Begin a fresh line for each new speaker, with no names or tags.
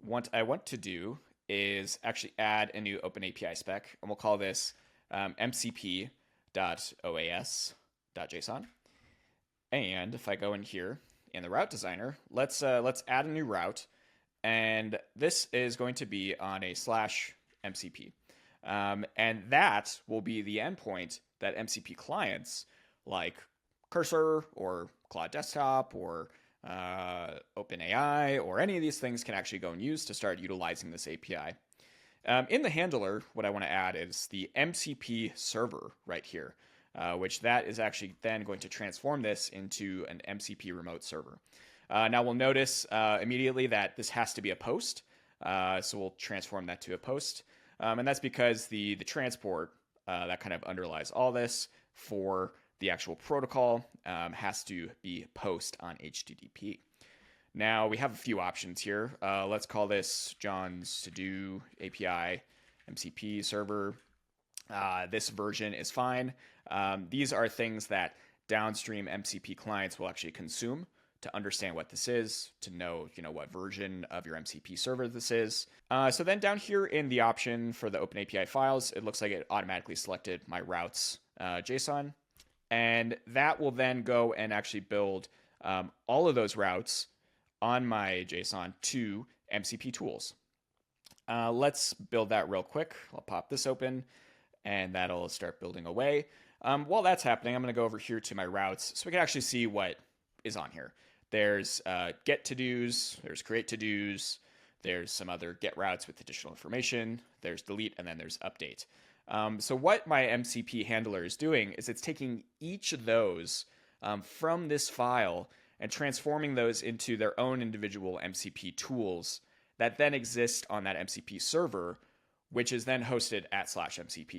what I want to do is actually add a new OpenAPI spec, and we'll call this mcp.oas.json. And if I go in here in the route designer, let's add a new route, and this is going to be on a slash MCP. And that will be the endpoint that MCP clients like Cursor or Cloud Desktop or OpenAI or any of these things can actually go and use to start utilizing this API. In the handler, what I want to add is the MCP server right here, which that is actually then going to transform this into an MCP remote server. Now we'll notice immediately that this has to be a post, so we'll transform that to a post. And that's because the transport that kind of underlies all this for the actual protocol has to be post on HTTP. Now we have a few options here. Let's call this John's to-do API MCP server. This version is fine. These are things that downstream MCP clients will actually consume to understand what this is, to know, what version of your MCP server this is. So then down here in the option for the OpenAPI files, it looks like it automatically selected my routes JSON. And that will then go and actually build all of those routes on my JSON to MCP tools. Let's build that real quick. I'll pop this open and that'll start building away. While that's happening, I'm going to go over here to my routes so we can actually see what is on here. There's get to-dos, there's create to-dos, there's some other get routes with additional information, there's delete, and then there's update. So what my MCP handler is doing is it's taking each of those from this file and transforming those into their own individual MCP tools that then exist on that MCP server, which is then hosted at /MCP.